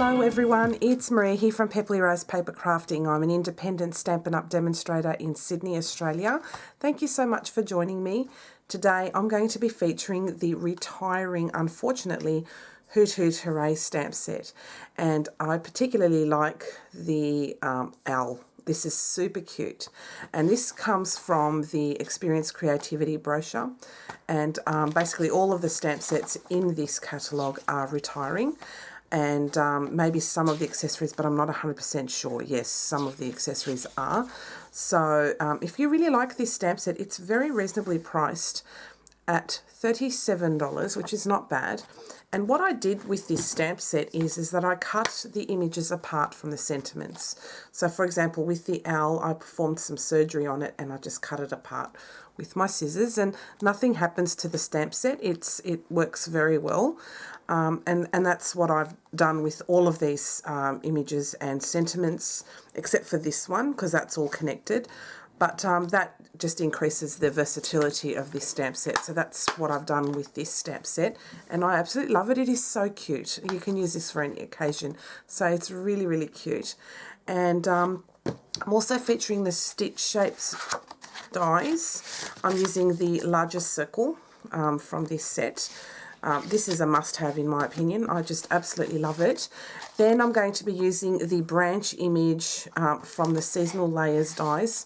Hello everyone, it's Maria here from Pepperly Rose Paper Crafting. I'm an independent Stampin' Up demonstrator in Sydney, Australia. Thank you so much for joining me. Today I'm going to be featuring the retiring, unfortunately, Hoot Hoot Hooray stamp set. And I particularly like the owl. This is super cute. And this comes from the Experience Creativity brochure. And basically all of the stamp sets in this catalogue are retiring. And maybe some of the accessories, but I'm not 100% sure. Yes, some of the accessories are. So if you really like this stamp set, it's very reasonably priced at $37, which is not bad. And what I did with this stamp set is that I cut the images apart from the sentiments. So for example, with the owl, I performed some surgery on it and I just cut it apart with my scissors, and nothing happens to the stamp set. It works very well. And that's what I've done with all of these images and sentiments, except for this one, because that's all connected. But that just increases the versatility of this stamp set. So that's what I've done with this stamp set. And I absolutely love it. It is so cute. You can use this for any occasion. So it's really, really cute. And I'm also featuring the Stitch Shapes dies. I'm using the largest circle from this set. This is a must-have in my opinion. I just absolutely love it. Then I'm going to be using the branch image from the Seasonal Layers dies.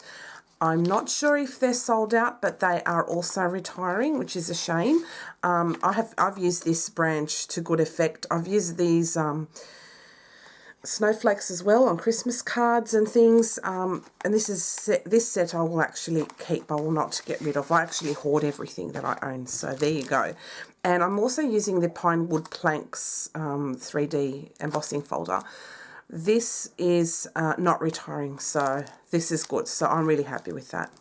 I'm not sure if they're sold out, but they are also retiring, which is a shame. I've used this branch to good effect. I've used these snowflakes as well on Christmas cards and things, and this set I will actually keep. I will not get rid of. I actually hoard everything that I own, so there you go. And I'm also using the Pinewood Planks 3D embossing folder. This is not retiring, so this is good, so I'm really happy with that.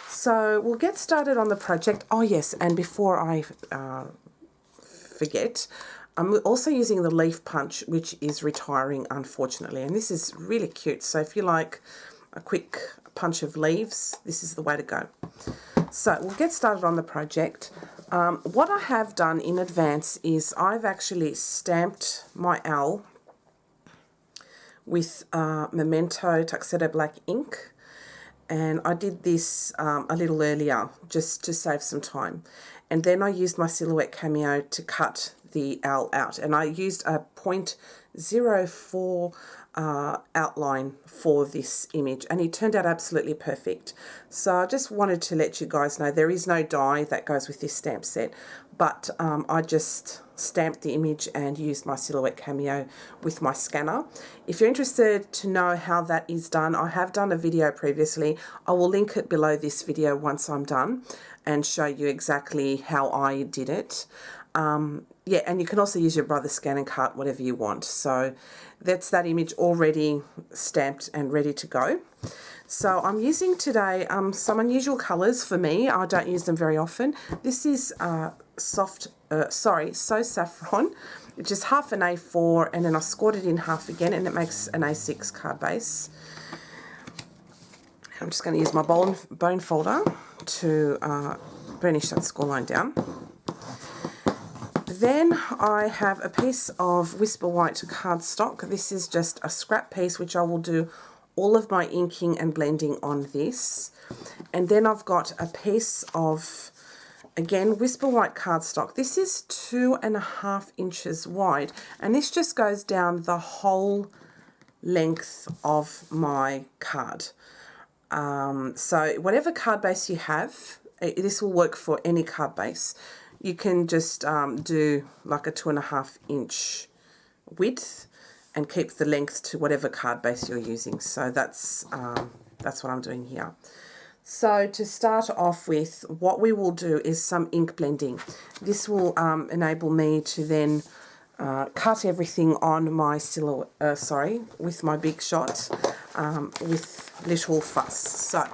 So we'll get started on the project. Oh yes, and before I forget, I'm also using the leaf punch, which is retiring, unfortunately, and this is really cute. So if you like a quick punch of leaves, this is the way to go. So we'll get started on the project. What I have done in advance is I've actually stamped my owl with Memento Tuxedo Black ink, and I did this a little earlier just to save some time. And then I used my Silhouette Cameo to cut the owl out, and I used a 0.04 outline for this image, and it turned out absolutely perfect. So I just wanted to let you guys know there is no die that goes with this stamp set, but I just stamped the image and used my Silhouette Cameo with my scanner. If you're interested to know how that is done, I have done a video previously. I will link it below this video once I'm done and show you exactly how I did it. Yeah, and you can also use your brother's scan and cut, whatever you want. So that's that image already stamped and ready to go. So I'm using today some unusual colours for me. I don't use them very often. This is So Saffron, which is half an A4, and then I scored it in half again, and it makes an A6 card base. I'm just going to use my bone folder to burnish that scoreline down. Then I have a piece of Whisper White cardstock. This is just a scrap piece, which I will do all of my inking and blending on this. And then I've got a piece of, again, Whisper White cardstock. This is 2.5 inches wide, and this just goes down the whole length of my card. So whatever card base you have, this will work for any card base. You can just do like a 2.5 inch width and keep the length to whatever card base you're using. So that's what I'm doing here. So to start off with, what we will do is some ink blending. This will enable me to then cut everything on my with my Big Shot with little fuss. So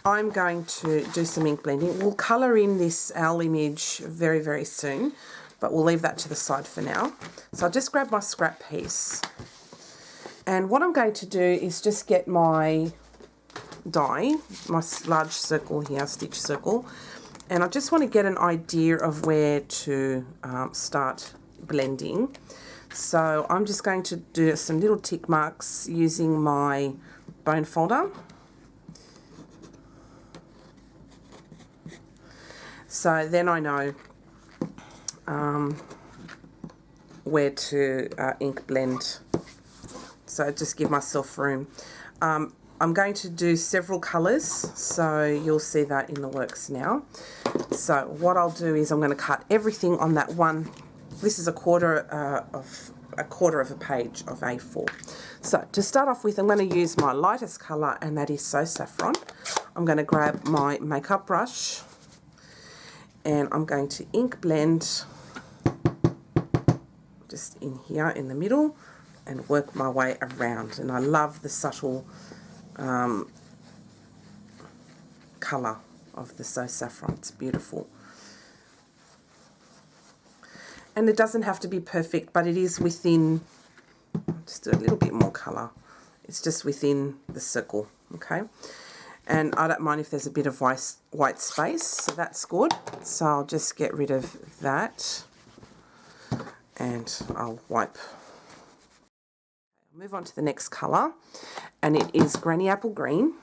I'm going to do some ink blending. We'll colour in this owl image very, very soon, but we'll leave that to the side for now. So I'll just grab my scrap piece, and what I'm going to do is just get my die, my large circle here, stitch circle, and I just want to get an idea of where to start blending. So I'm just going to do some little tick marks using my bone folder. So then I know where to ink blend. So just give myself room. I'm going to do several colours, so you'll see that in the works now. So what I'll do is I'm going to cut everything on that one. This is a quarter of a page of A4. So to start off with, I'm going to use my lightest colour, and that is So Saffron. I'm going to grab my makeup brush, and I'm going to ink blend just in here in the middle and work my way around. And I love the subtle colour of the So Saffron. It's beautiful. And it doesn't have to be perfect, but it is within, just do a little bit more colour. It's just within the circle, okay? And I don't mind if there's a bit of white space, so that's good. So I'll just get rid of that, and I'll wipe. Move on to the next colour, and it is Granny Apple Green.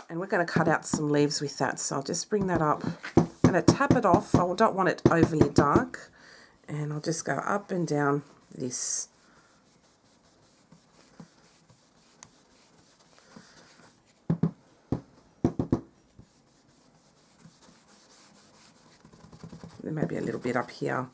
And we're going to cut out some leaves with that, so I'll just bring that up. I'm going to tap it off. I don't want it overly dark, and I'll just go up and down this. There may be a little bit up here.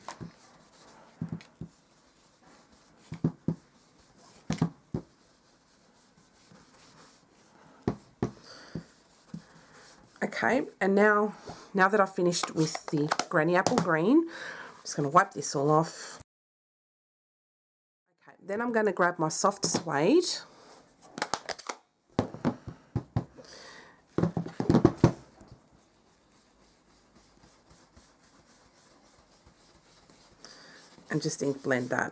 Okay, and now that I've finished with the Granny Apple Green, I'm just going to wipe this all off. Okay, then I'm going to grab my soft suede. And just ink blend that.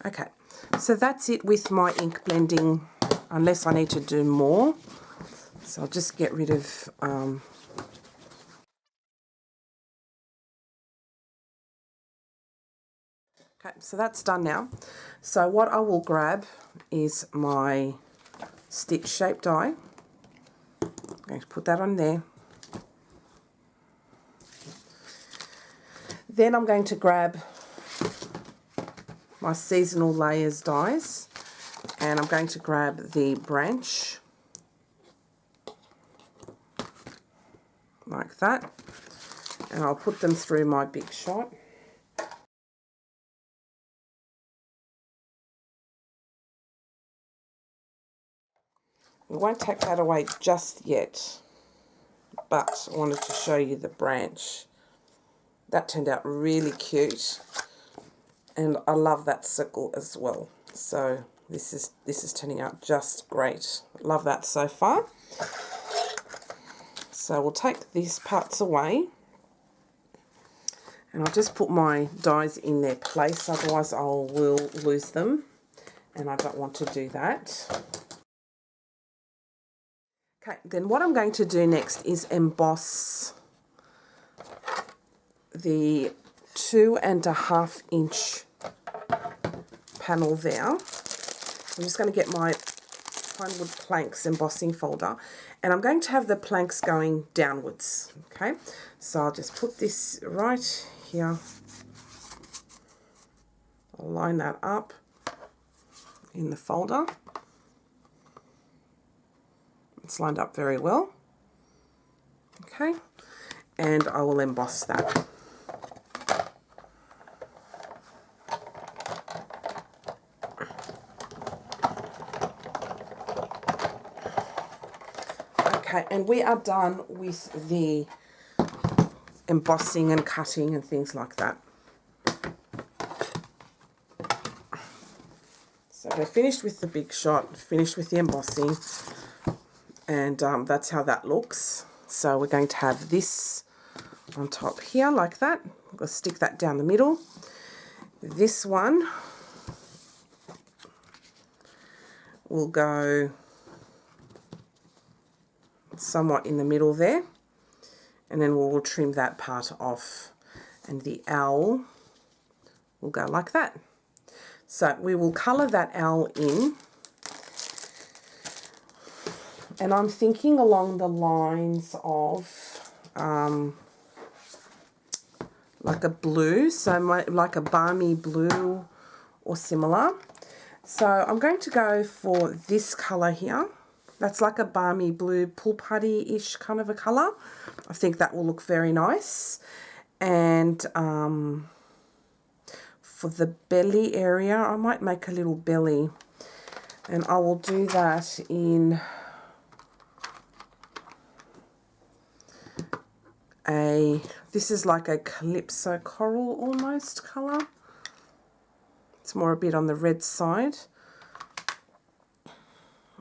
Okay, so that's it with my ink blending, unless I need to do more. So I'll just get rid of okay, so that's done now. So what I will grab is my stitch shape die. I'm going to put that on there. Then I'm going to grab my seasonal layers dies, and I'm going to grab the branch like that, and I'll put them through my Big Shot. We won't take that away just yet, but I wanted to show you the branch. That turned out really cute, and I love that circle as well. So this is turning out just great. Love that so far. So we'll take these parts away, and I'll just put my dies in their place, otherwise I will lose them, and I don't want to do that. Okay, then what I'm going to do next is emboss the 2.5 inch panel there. I'm just going to get my Pinewood Planks embossing folder, and I'm going to have the planks going downwards. Okay, so I'll just put this right here. I'll line that up in the folder. It's lined up very well. Okay, and I will emboss that. Okay, and we are done with the embossing and cutting and things like that. So we're finished with the Big Shot, finished with the embossing, and that's how that looks. So we're going to have this on top here like that. We'll stick that down the middle. This one will go somewhat in the middle there, and then we'll trim that part off, and the owl will go like that. So we will colour that owl in, and I'm thinking along the lines of like a blue, so like a balmy blue or similar. So I'm going to go for this colour here. That's like a balmy blue, pool putty-ish kind of a colour. I think that will look very nice. And for the belly area, I might make a little belly. And I will do that in this is like a Calypso Coral almost colour. It's more a bit on the red side.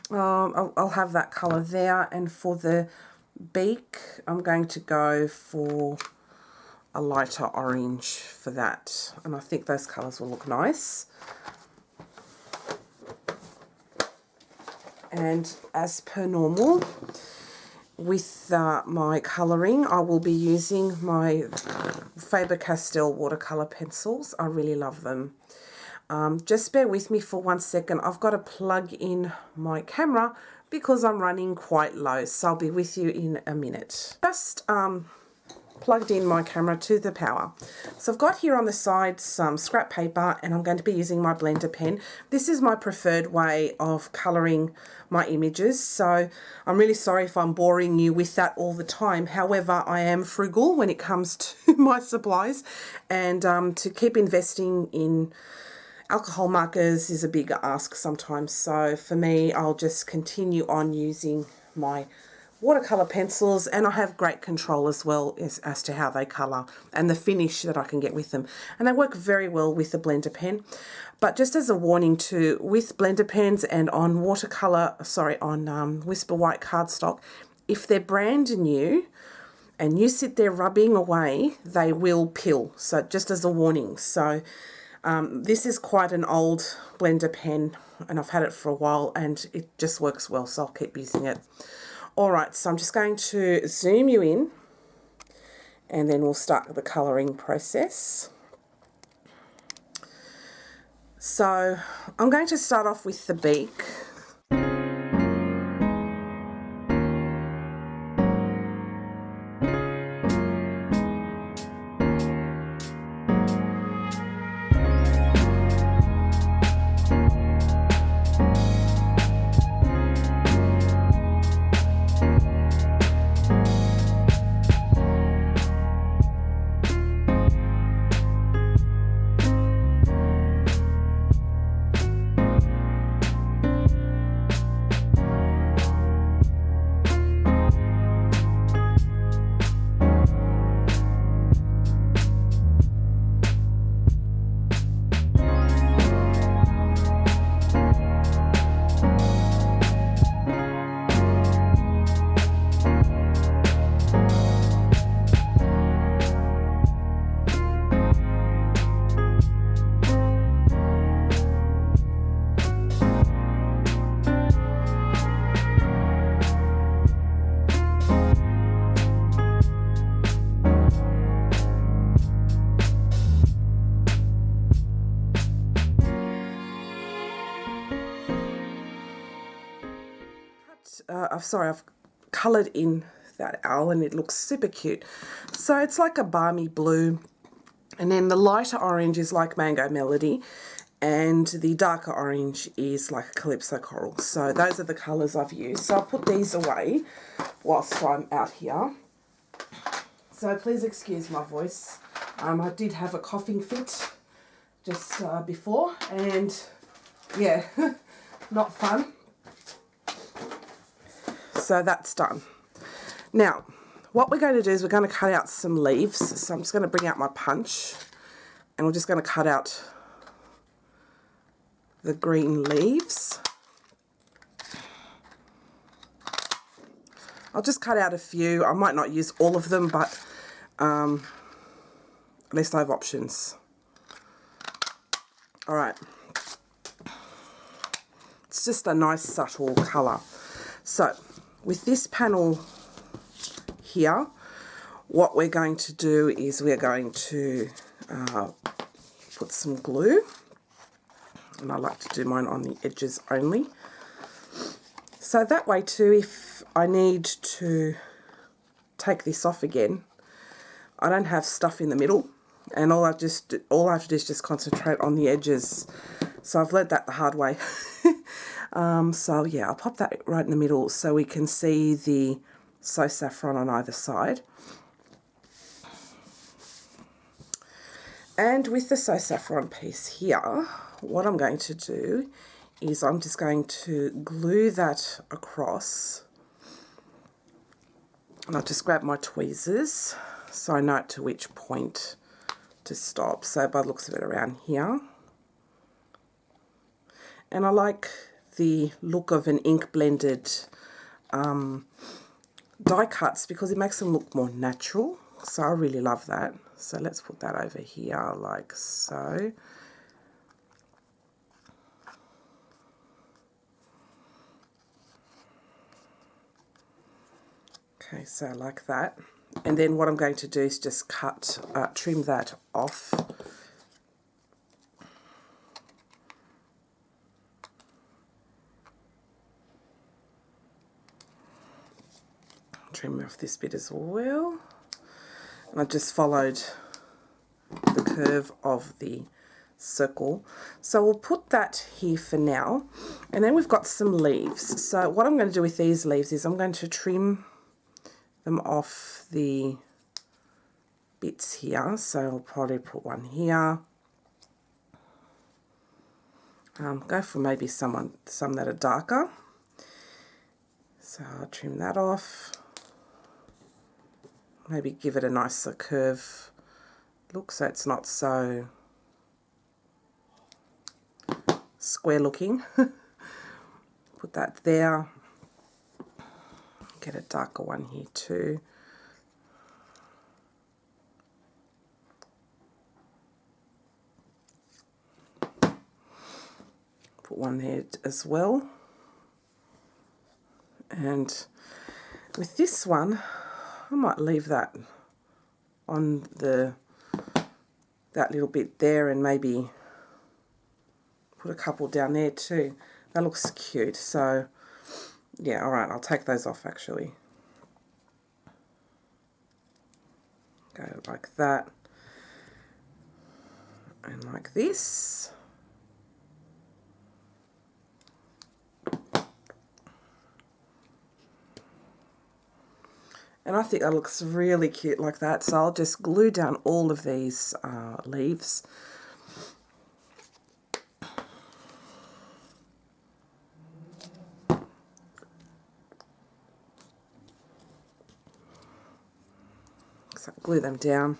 I'll have that colour there, and for the beak I'm going to go for a lighter orange for that, and I think those colours will look nice. And as per normal with my colouring, I will be using my Faber-Castell watercolour pencils. I really love them. Just bear with me for 1 second. I've got to plug in my camera because I'm running quite low, so I'll be with you in a minute. Just plugged in my camera to the power. So I've got here on the side some scrap paper, and I'm going to be using my blender pen. This is my preferred way of colouring my images, so I'm really sorry if I'm boring you with that all the time. However, I am frugal when it comes to my supplies, and to keep investing in alcohol markers is a big ask sometimes. So for me, I'll just continue on using my watercolour pencils, and I have great control as well as to how they colour and the finish that I can get with them. And they work very well with the blender pen. But just as a warning too, with blender pens and on on Whisper White cardstock, if they're brand new and you sit there rubbing away, they will pill. So just as a warning. So this is quite an old blender pen, and I've had it for a while, and it just works well, so I'll keep using it. Alright, so I'm just going to zoom you in, and then we'll start the colouring process. So I'm going to start off with the beak. I've coloured in that owl, and it looks super cute. So it's like a balmy blue, and then the lighter orange is like Mango Melody, and the darker orange is like a Calypso Coral. So those are the colours I've used. So I'll put these away whilst I'm out here. So please excuse my voice. I did have a coughing fit just before, and yeah, not fun. So that's done. Now, what we're going to do is we're going to cut out some leaves. So I'm just going to bring out my punch, and we're just going to cut out the green leaves. I'll just cut out a few. I might not use all of them, but at least I have options. All right. It's just a nice subtle colour. So with this panel here, what we're going to do is we're going to put some glue, and I like to do mine on the edges only. So that way too, if I need to take this off again, I don't have stuff in the middle, and all I have to do is just concentrate on the edges. So I've learned that the hard way. So yeah, I'll pop that right in the middle so we can see the So Saffron on either side. And with the So Saffron piece here, what I'm going to do is I'm just going to glue that across. And I'll just grab my tweezers so I know to which point to stop. So by the looks of it, around here. And I like the look of an ink blended die cuts because it makes them look more natural. So I really love that. So let's put that over here like so. Okay, so like that. And then what I'm going to do is just trim that off. Trim off this bit as well. And I just followed the curve of the circle. So we'll put that here for now. And then we've got some leaves. So what I'm going to do with these leaves is I'm going to trim them off the bits here. So I'll probably put one here. Go for maybe some that are darker. So I'll trim that off. Maybe give it a nicer curve look so it's not so square looking. Put that there. Get a darker one here too. Put one there as well. And with this one, I might leave that on that little bit there and maybe put a couple down there too. That looks cute. So yeah, all right, I'll take those off actually. Go like that and like this. And I think that looks really cute like that. So I'll just glue down all of these leaves. So glue them down.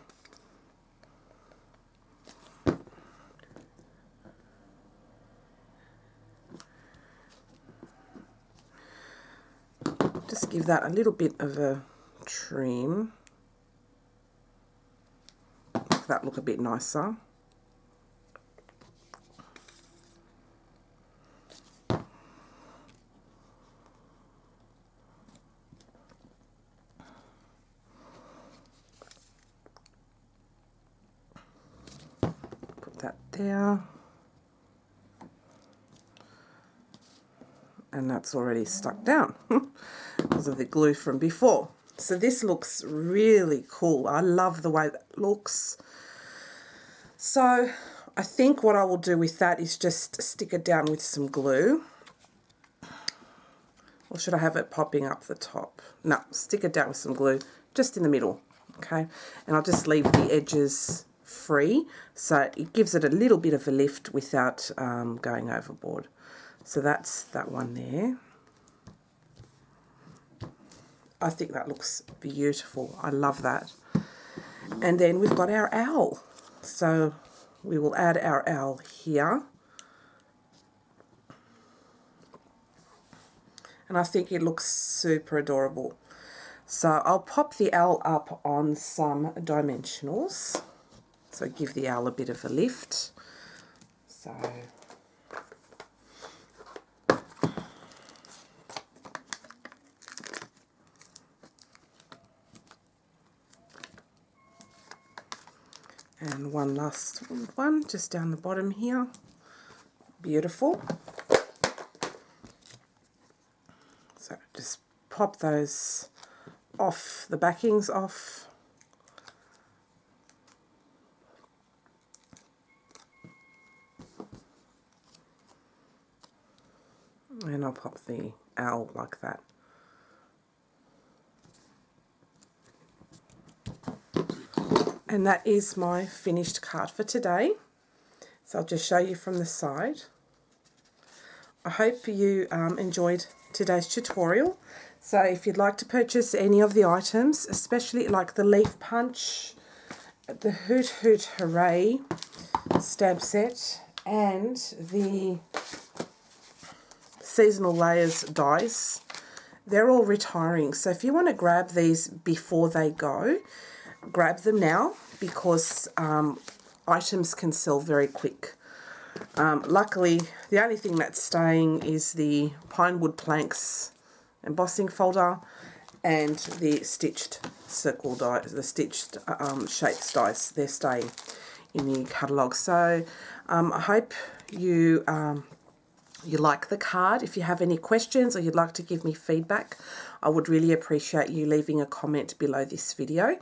Just give that a little bit of a trim. Make that look a bit nicer. Put that there. And that's already stuck down because of the glue from before. So this looks really cool. I love the way that looks. So I think what I will do with that is just stick it down with some glue. Or should I have it popping up the top? No, stick it down with some glue just in the middle, okay? And I'll just leave the edges free so it gives it a little bit of a lift without going overboard. So that's that one there. I think that looks beautiful. I love that. And then we've got our owl. So we will add our owl here. And I think it looks super adorable. So I'll pop the owl up on some dimensionals. So give the owl a bit of a lift. So and one last one just down the bottom here. Beautiful. So just pop those off, the backings off. And I'll pop the owl like that. And that is my finished card for today. So I'll just show you from the side. I hope you enjoyed today's tutorial. So if you'd like to purchase any of the items, especially like the leaf punch, the Hoot Hoot Hooray stamp set, and the seasonal layers dies, they're all retiring. So if you want to grab these before they go, grab them now, because items can sell very quick. Luckily, the only thing that's staying is the Pinewood Planks embossing folder and the stitched circle dies, the stitched shapes dies. They're staying in the catalogue. So I hope you you like the card. If you have any questions or you'd like to give me feedback, I would really appreciate you leaving a comment below this video.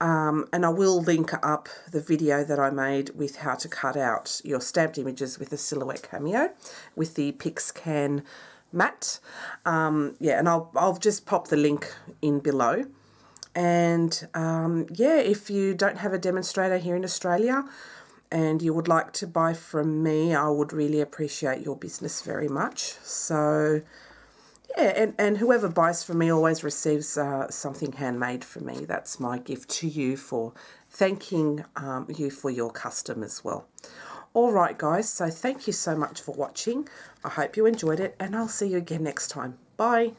And I will link up the video that I made with how to cut out your stamped images with a silhouette cameo with the Pixcan mat. Yeah, and I'll just pop the link in below. And yeah, if you don't have a demonstrator here in Australia and you would like to buy from me, I would really appreciate your business very much. So yeah, and whoever buys from me always receives something handmade from me. That's my gift to you for thanking you for your custom as well. All right, guys, so thank you so much for watching. I hope you enjoyed it, and I'll see you again next time. Bye.